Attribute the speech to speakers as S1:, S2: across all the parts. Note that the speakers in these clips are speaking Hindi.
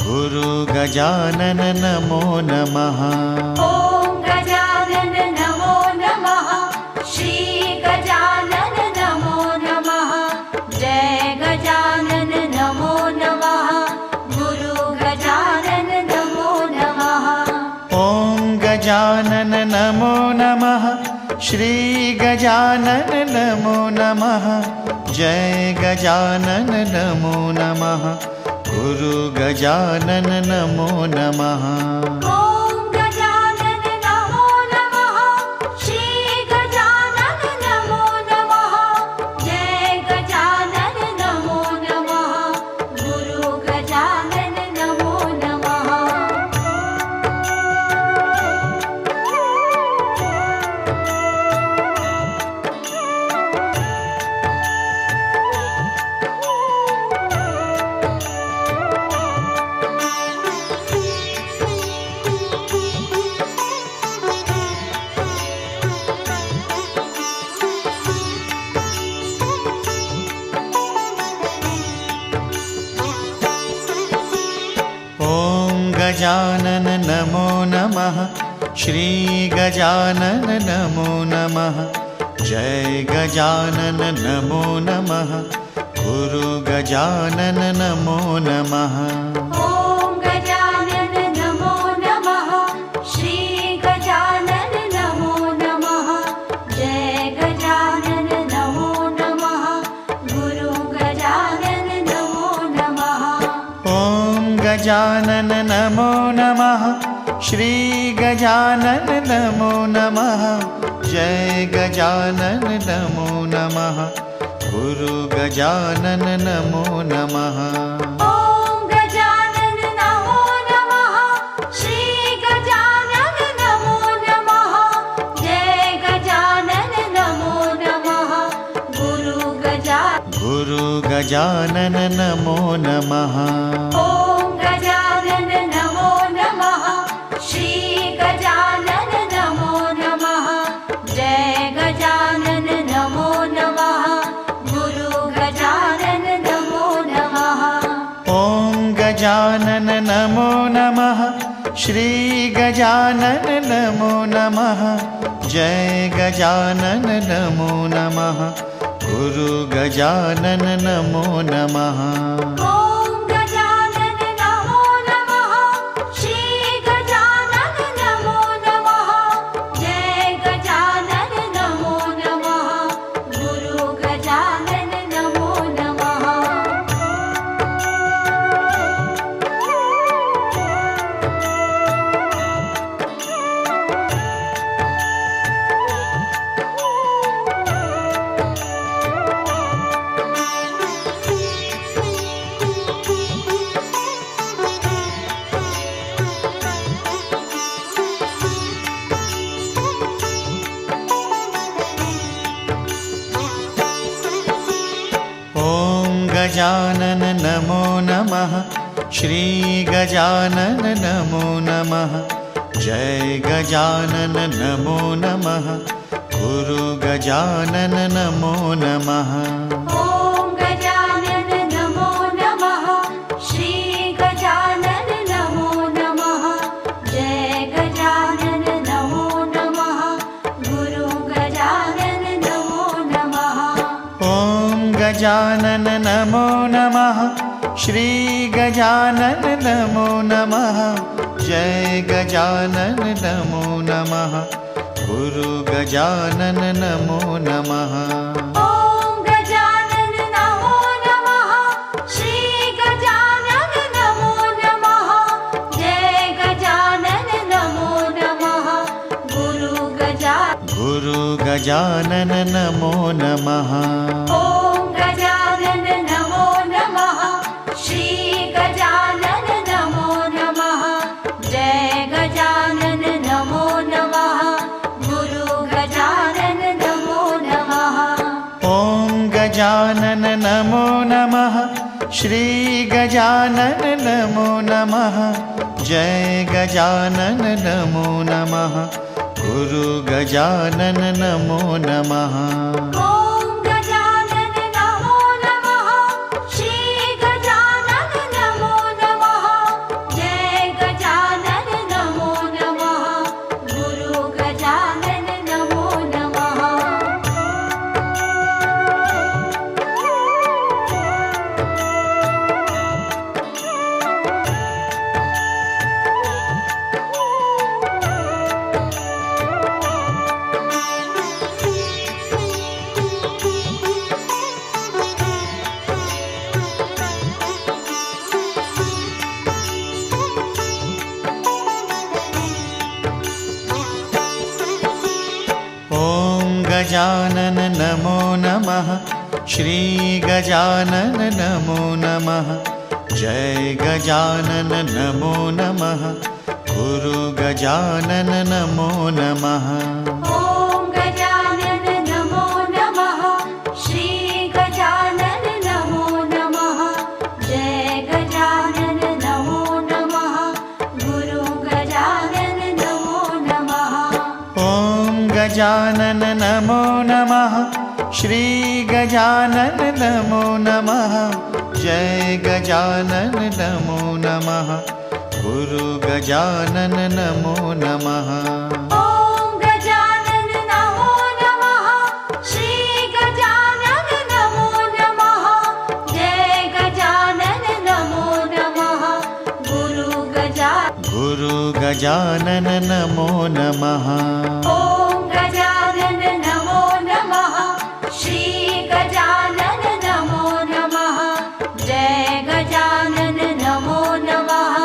S1: गुरु गजानन नमो नमः।
S2: ॐ गजानन नमो नमः। श्री गजानन नमो नमः। जय गजानन नमो नमः। गुरु गजानन नमो नमः।
S1: ॐ गजानन नमो नमः। श्री गजानन नमो नमः। जय गजानन नमो नमः। गुरु गजानन नमो नमः।
S2: ॐ गजानन नमो नमः। श्री गजानन नमो नमः। जय गजानन नमो नमः। गुरु गजानन नमो नमः।
S1: ॐ गजानन नमो नमः। श्री गजानन नमो नमः। जय गजानन नमो नमः। गुरु गजानन नमो नमः।
S2: ॐ गजानन नमो नमः। श्री गजानन नमो नमः। जय गजानन नमो नमः। गुरु गजानन नमो नमः।
S1: ॐ गजानन नमो नमः। श्री गजानन नमो नमः। जय गजानन नमो नमः। गुरु गजानन नमो नमः।
S2: ॐ गजानन नमो नमः। श्री गजानन नमो नमः। जय गजानन नमो नमः। गुरु
S1: गजानन नमो नमः।
S2: ॐ गजानन नमो नमः। श्री गजानन नमो नमः। जय गजानन नमो नमः। गुरु गजानन नमो नमः।
S1: ॐ गजानन नमो नमः। श्री गजानन नमो नमः। जय गजानन नमो नमः। गुरु गजानन नमो नमः।
S2: ॐ गजानन नमो नमः। श्री गजानन नमो नमः। जय गजानन नमो नमः। गुरु गजानन नमो नमः।
S1: ॐ गजानन नमो नमः। श्री गजानन नमो नमः। जय गजानन नमो नमः। गुरु गजानन नमो नमः।
S2: ॐ गजानन नमो नमः। श्री गजानन नमो नमः। जय गजानन नमो नमः। गुरु गजानन नमो नमः।
S1: ॐ गजानन नमो नमः। श्री गजानन नमो नमः। जय गजानन नमो नमः। गुरु गजानन नमो नमः।
S2: ॐ गजानन नमो नमः। श्री गजानन नमो नमः। जय गजानन नमो नमः। गुरु
S1: गजानन नमो नमः।
S2: ॐ गजानन नमो नमः। श्री गजानन नमो नमः। जय गजानन नमो नमः। गुरु गजानन नमो नमः।
S1: ॐ गजानन नमो नमः। श्री गजानन नमो नमः। जय गजानन नमो नमः। गुरु गजानन नमो नमः।
S2: ॐ गजानन नमो नमः। श्री गजानन नमो नमः।
S1: गजानन नमो नमः श्री गजानन नमो नमः जय गजानन नमो नमः गुरु गजानन नमो नमः
S2: ॐ गजानन नमो नमः श्री गजानन नमो नमः जय गजानन नमो नमः गुरु गजानन नमो नमः
S1: ॐ गजानन नमो नमः श्री गजानन नमो नमः जय गजानन नमो नमः गुरु गजानन नमो नमः
S2: ॐ गजानन नमो नमः श्री गजानन नमो नमः जय गजानन नमो नमः गुरु
S1: गजानन नमो नमः
S2: ॐ गजानन नमो नमः श्री गजानन नमो नमः जय गजानन नमो नमः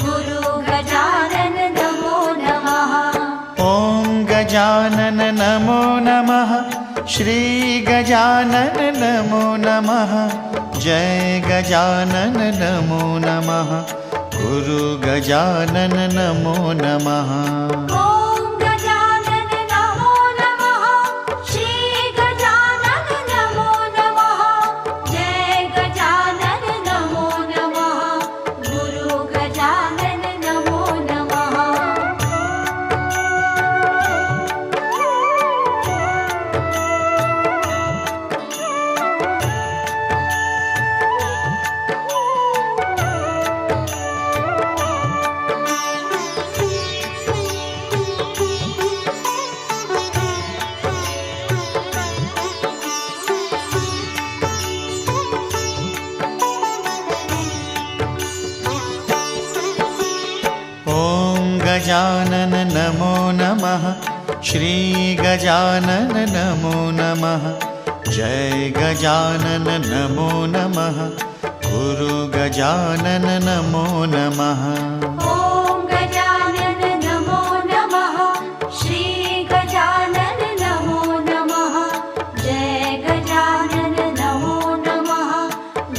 S2: गुरु गजानन नमो नमः
S1: ॐ गजानन नमो नमः श्री गजानन नमो नमः जय गजानन नमो नमः गुरु गजानन नमो नमः
S2: ॐ गजानन नमो नमः श्री गजानन नमो नमः जय गजानन नमो नमः गुरु गजानन नमो नमः
S1: ॐ गजानन नमो नमः श्री गजानन नमो नमः जय गजानन नमो नमः गुरु गजानन नमो नमः
S2: ॐ गजानन नमो नमः श्री गजानन नमो नमः जय गजानन नमो नमः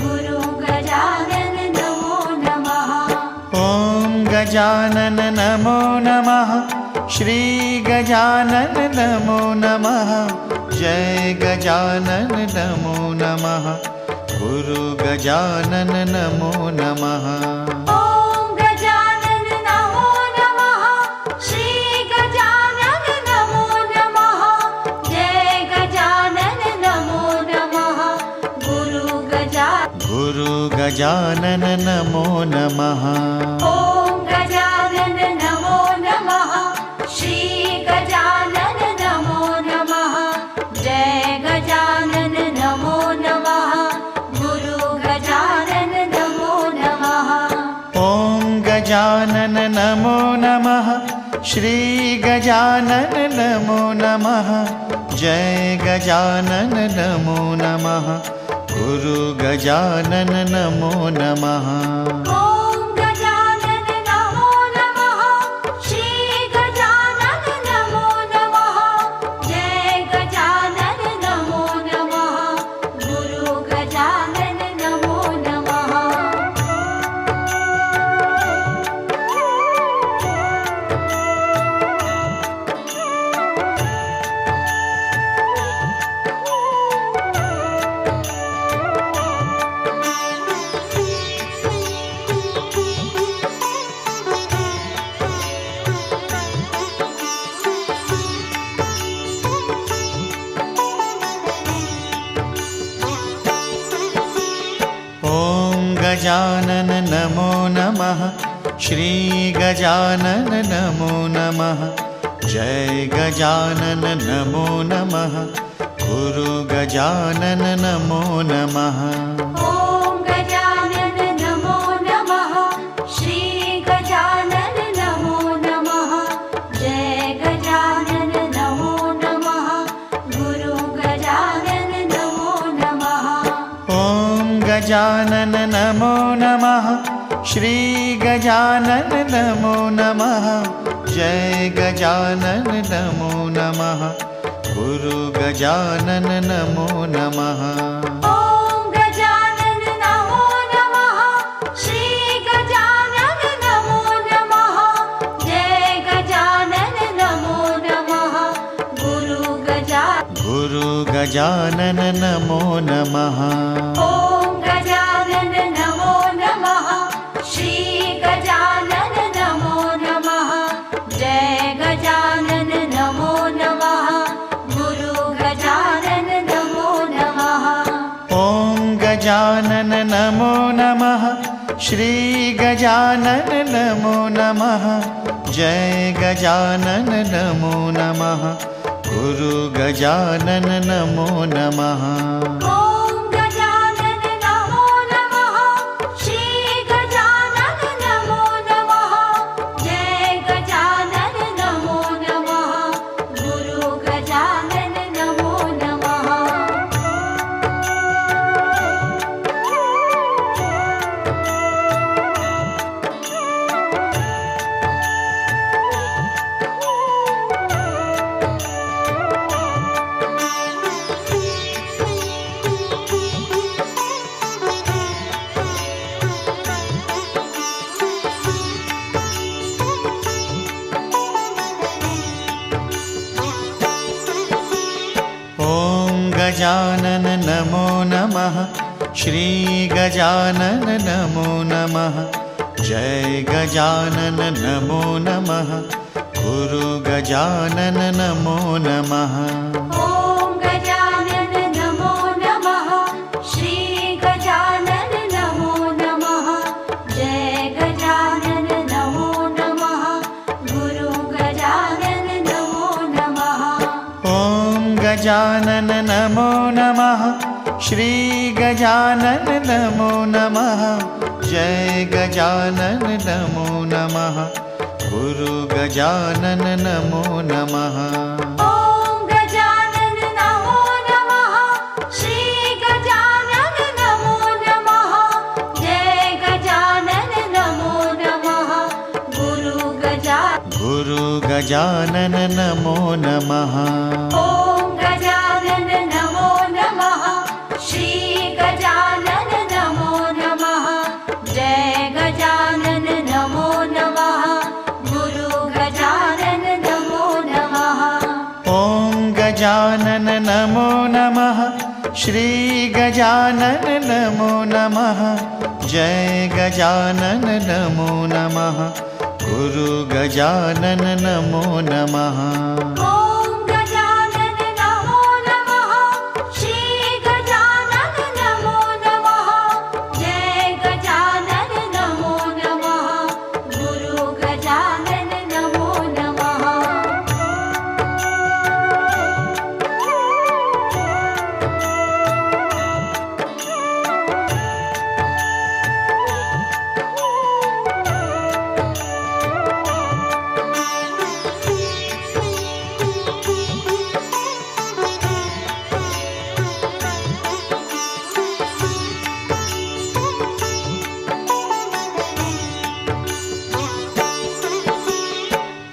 S2: गुरु गजानन नमो नमः
S1: ॐ गजानन नमो नमः श्री गजानन नमो नमः जय गजानन नमो नमः गुरु गजानन नमो नमः
S2: ॐ गजानन नमो नमः श्री गजानन नमो नमः जय गजानन नमो नमः गुरु
S1: गजानन नमो नमः
S2: ॐ गजानन नमो नमः श्री गजानन नमो नमः जय गजानन नमो नमः गुरु गजानन नमो नमः
S1: ॐ गजानन नमो नमः श्री गजानन नमो नमः जय गजानन नमो नमः गुरु गजानन नमो नमः
S2: ॐ गजानन नमो नमः श्री गजानन नमो नमः जय गजानन नमो नमः गुरु गजानन नमो नमः
S1: ॐ गजानन नमो नमः श्री गजानन नमो नमः जय गजानन नमो नमः गुरु गजानन नमो नमः
S2: ॐ गजानन नमो नमः श्री गजानन नमो नमः जय गजानन नमो नमः गुरु गजानन नमो नमः
S1: ॐ गजानन नमो नमः श्री गजानन नमो नमः जय गजानन नमो नमः गुरु गजानन नमो नमः।
S2: ॐ गजानन नमो नमः। श्री गजानन नमो नमः। जय गजानन नमो नमः। गुरु
S1: गजानन नमो नमः।
S2: ॐ गजानन नमो नमः। श्री गजानन नमो नमः। जय गजानन नमो नमः। गुरु गजानन नमो नमः।
S1: ॐ गजानन नमो नमः। श्री गजानन नमो नमः। जय गजानन नमो नमः। गुरु गजानन नमो नमः।
S2: ॐ गजानन नमो नमः। श्री गजानन नमो नमः। जय गजानन नमो नमः। गुरु गजानन नमो नमः।
S1: ॐ गजानन नमो नमः। श्री गजानन नमो नमः। जय गजानन नमो नमः। गुरु गजानन नमो नमः।
S2: ॐ गजानन नमो नमः। श्री गजानन नमो नमः। जय गजानन नमो नमः। गुरु गजानन नमो नमः।
S1: ॐ गजानन नमो नमः। श्री गजानन नमो नमः। जय गजानन नमो नमः। गुरु गजानन नमो नमः।
S2: ॐ गजानन नमो नमः। श्री गजानन नमो नमः। जय गजानन नमो नमः। गुरु
S1: गजानन नमो नमः।
S2: ॐ गजानन नमो नमः। श्री गजानन नमो नमः। जय गजानन नमो नमः। गुरु गजानन नमो नमः।
S1: ॐ गजानन नमो नमः। श्री गजानन नमो नमः। जय गजानन नमो नमः। गुरु गजानन नमो नमः।
S2: ॐ गजानन नमो नमः। श्री गजानन नमो नमः। जय गजानन नमो नमः। गुरु गजानन नमो नमः।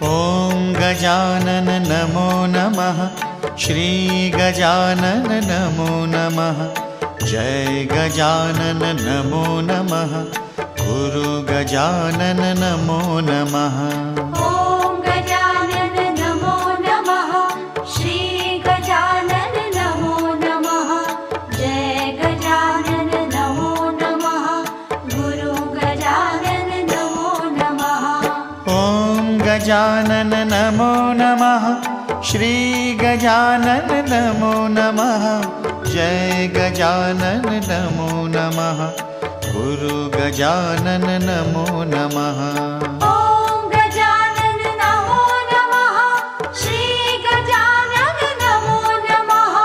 S1: ॐ गजानन नमो नमः। श्री गजानन नमो नमः। जय गजानन नमो नमः। गुरु गजानन नमो नमः।
S2: ॐ गजानन नमो नमः। श्री गजानन नमो नमः। जय गजानन नमो नमः। गुरु गजानन नमो नमः।
S1: ॐ गजानन नमो नमः। श्री गजानन नमो नमः। जय गजानन नमो नमः। गुरु गजानन नमो नमः।
S2: ॐ गजानन नमो नमः। श्री गजानन नमो नमः।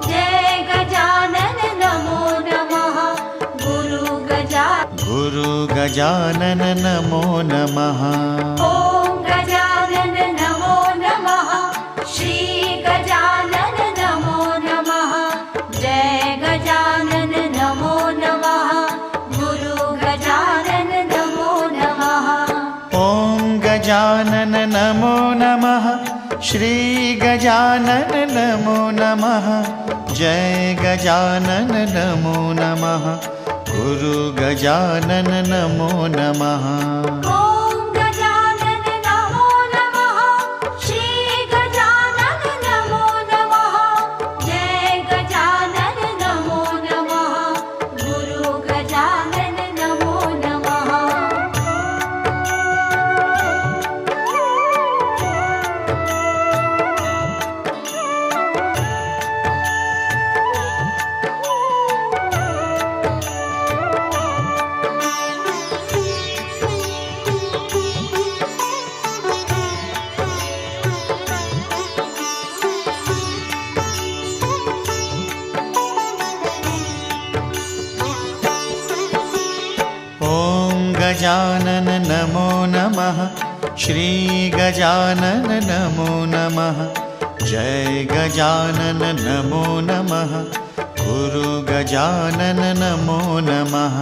S2: जय गजानन नमो नमः। गुरु
S1: गजानन नमो नमः।
S2: ॐ गजानन नमो नमः। श्री गजानन नमो नमः। जय गजानन नमो नमः। गुरु गजानन नमो नमः।
S1: ॐ गजानन नमो नमः। श्री गजानन नमो नमः। जय गजानन नमो नमः। गुरु गजानन नमो नमः।
S2: ॐ गजानन नमो नमः। श्री गजानन नमो नमः। जय गजानन नमो नमः। गुरु गजानन नमो नमः।
S1: ॐ गजानन नमो नमः। श्री गजानन नमो नमः। जय गजानन नमो नमः। गुरु गजानन नमो नमः।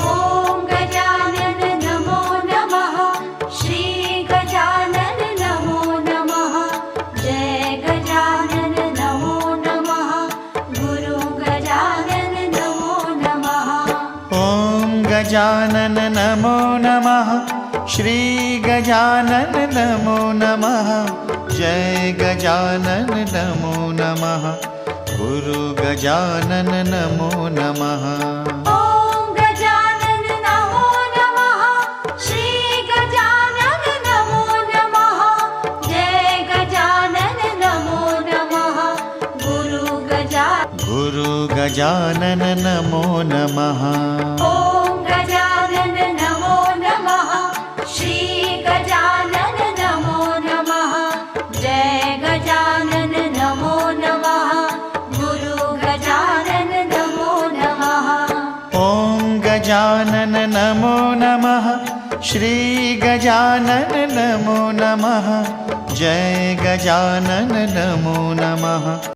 S2: ॐ गजानन नमो नमः। श्री गजानन नमो नमः। जय गजानन नमो नमः। गुरु गजानन नमो नमः।
S1: ॐ गजानन नमो नमः। श्री गजानन नमो नमः। जय गजानन नमो नमः। गुरु गजानन नमो नमः।
S2: ॐ गजानन नमो नमः। श्री गजानन नमो नमः। जय गजानन नमो नमः। गुरु
S1: गजानन नमो नमः।
S2: ॐ गजानन नमो नमः। श्री गजानन नमो नमः। जय गजानन नमो नमः। गुरु गजानन नमो नमः।
S1: ॐ गजानन नमो नमः। श्री गजानन नमो नमः। जय गजानन नमो नमः।